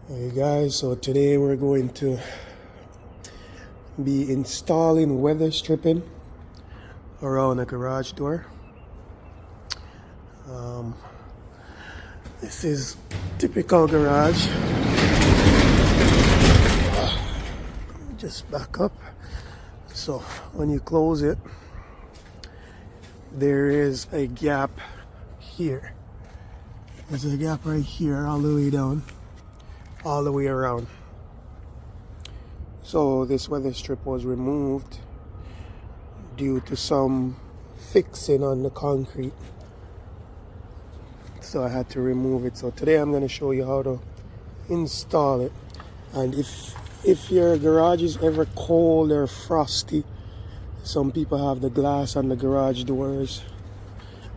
Hey guys, so today we're going to be installing weather stripping around the garage door. This is typical garage. Just back up. So when you close it, there is a gap here. There's a gap right here all the way down, all the way around. So this weather strip was removed due to some fixing on the concrete. So I had to remove it. So today I'm going to show you how to install it. And if your garage is ever cold or frosty, some people have the glass on the garage doors.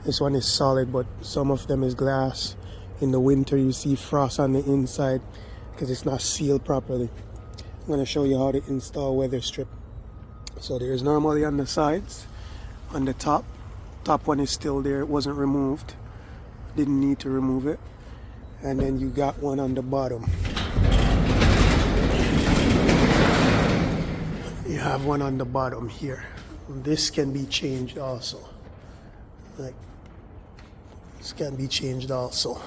This one is solid, but some of them is glass. In the winter you see frost on the inside because it's not sealed properly. I'm going to show you how to install weather strip. So there's normally on the sides, on the top one is still there, it wasn't removed, didn't need to remove it. And then you got one on the bottom. You have one on the bottom here. This can be changed also. Like, this can be changed also.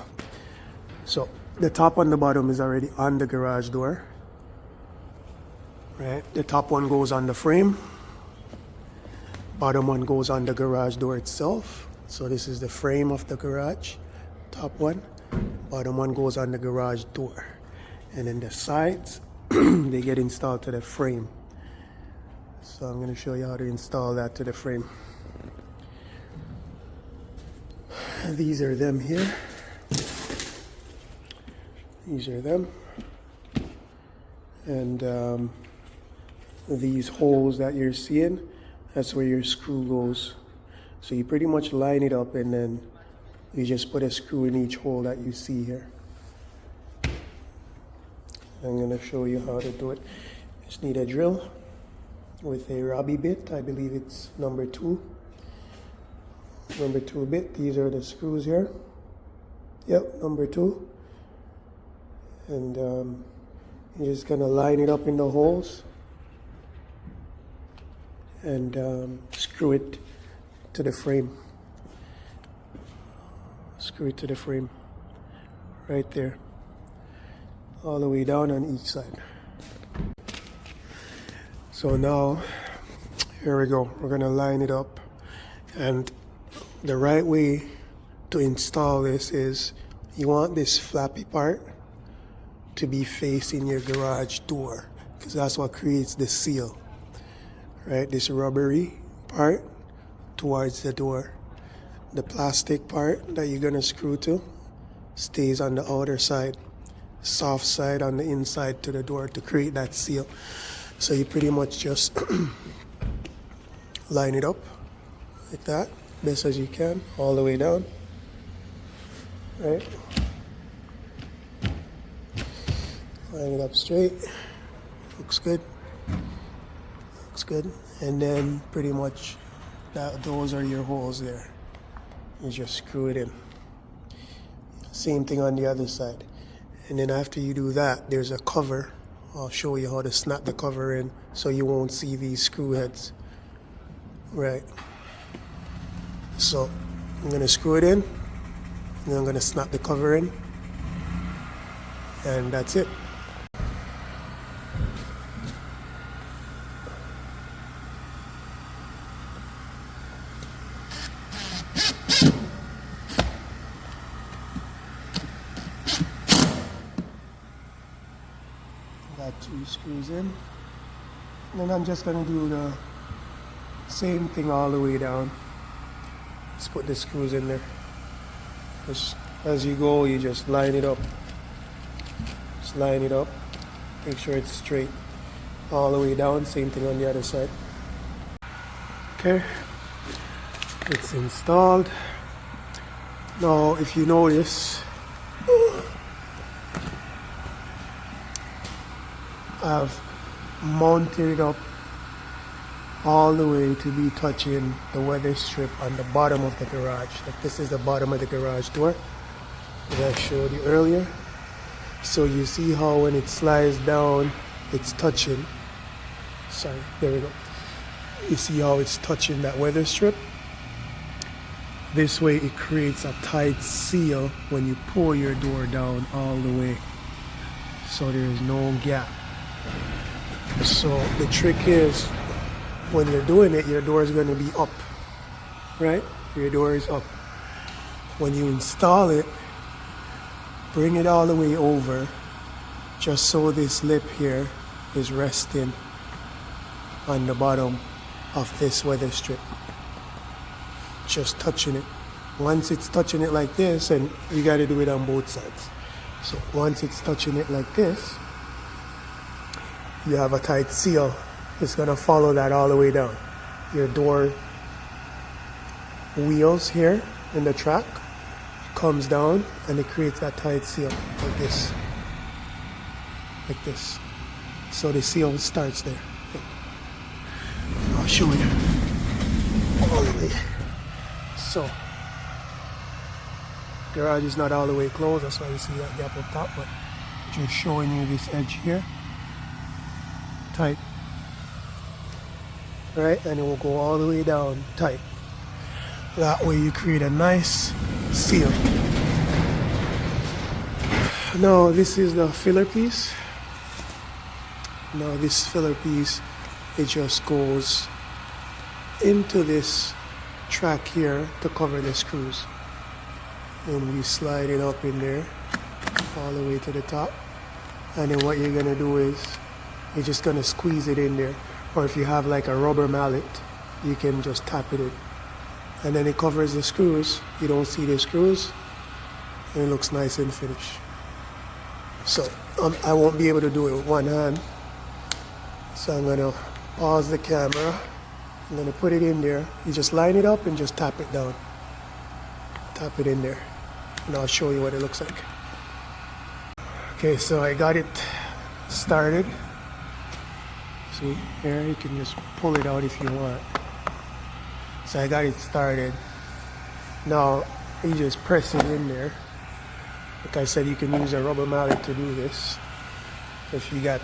So the top and the bottom is already on the garage door. Right? The top one goes on the frame. Bottom one goes on the garage door itself. So this is the frame of the garage. Top one. Bottom one goes on the garage door. And then the sides, they get installed to the frame. So I'm going to show you how to install that to the frame. These are them here. These are them. And these holes that you're seeing, that's where your screw goes. So you pretty much line it up and then you just put a screw in each hole that you see here. I'm going to show you how to do it. Just need a drill with a Robbie bit. I believe it's number 2 bit. These are the screws here. Yep, number 2. And you're just gonna line it up in the holes and screw it to the frame. Screw it to the frame right there, all the way down on each side. So now, here we go. We're gonna line it up, and the right way to install this is you want this flappy part to be facing your garage door, because that's what creates the seal, right? This rubbery part towards the door. The plastic part that you're gonna screw to stays on the outer side, soft side on the inside to the door to create that seal. So you pretty much just line it up like that, best as you can, all the way down, right? Line it up straight. Looks good. Looks good. And then pretty much those are your holes there. You just screw it in. Same thing on the other side. And then after you do that, there's a cover. I'll show you how to snap the cover in so you won't see these screw heads. Right. So I'm gonna screw it in, and then I'm gonna snap the cover in, and that's it. Got 2 screws in. And then I'm just gonna do the same thing all the way down. Just put the screws in there. As you go, you just line it up. Just line it up. Make sure it's straight all the way down. Same thing on the other side. Okay, it's installed. Now, if you notice, I've mounted it up all the way to be touching the weather strip on the bottom of the garage. Like, this is the bottom of the garage door, as I showed you earlier. So you see how when it slides down, it's touching. Sorry, there we go. You see how it's touching that weather strip? This way it creates a tight seal when you pull your door down all the way. So there's no gap. So the trick is, when you're doing it, your door is going to be up, right? Your door is up. When you install it, bring it all the way over, just so this lip here is resting on the bottom of this weather strip. Just touching it. Once it's touching it like this, and you got to do it on both sides. So once it's touching it like this, you have a tight seal. It's going to follow that all the way down. Your door wheels here in the track comes down and it creates that tight seal like this. Like this. So the seal starts there. I'll show you all the way. So garage is not all the way closed, that's why you see that gap up top, but just showing you this edge here. Tight. Right, and it will go all the way down tight. That way you create a nice seal. Now this is the filler piece. Now this filler piece, it just goes into this track here to cover the screws. And we slide it up in there all the way to the top. And then what you're gonna do is you're just gonna squeeze it in there. Or if you have like a rubber mallet, you can just tap it in. And then it covers the screws. You don't see the screws. And it looks nice and finished. So I won't be able to do it with one hand. So I'm gonna pause the camera. I'm gonna put it in there. You just line it up and just tap it down. Tap it in there. And I'll show you what it looks like. Okay, so I got it started. See, here you can just pull it out if you want. So I got it started. Now you just press it in there. Like I said, you can use a rubber mallet to do this. If you got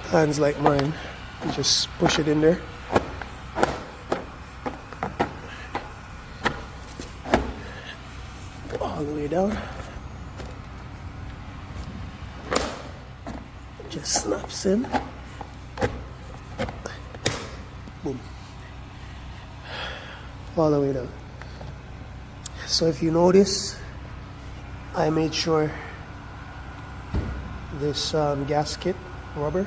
hands like mine, you just push it in there. All the way down. Just snaps in. Boom. All the way down. So if you notice, I made sure this gasket rubber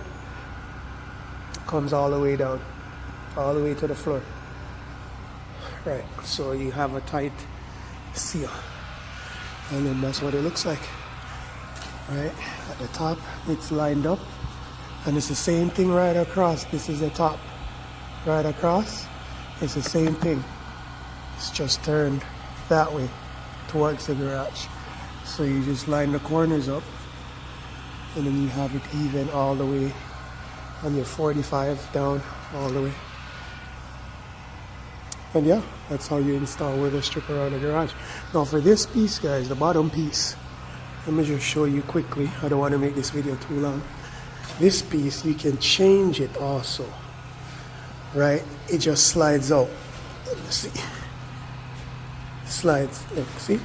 comes all the way down, all the way to the floor. Right, so you have a tight seal. And then that's what it looks like. Right, at the top it's lined up, and it's the same thing right across. This is the top. Right across, it's the same thing. It's just turned that way towards the garage. So you just line the corners up, and then you have it even all the way on your 45 down all the way. And yeah, that's how you install weather strip around the garage. Now for this piece, guys, the bottom piece, let me just show you quickly. I don't want to make this video too long. This piece, you can change it also. Right? It just slides out. Let me see. Slides. Look, see?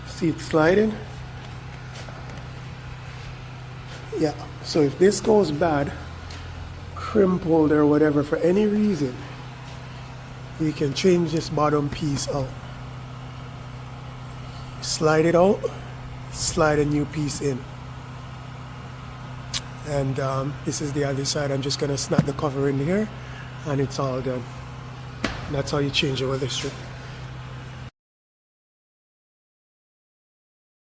See it sliding? Yeah. So if this goes bad, crumpled or whatever for any reason, you can change this bottom piece out. Slide it out, slide a new piece in. And this is the other side. I'm just gonna snap the cover in here and it's all done. And that's how you change your weather strip.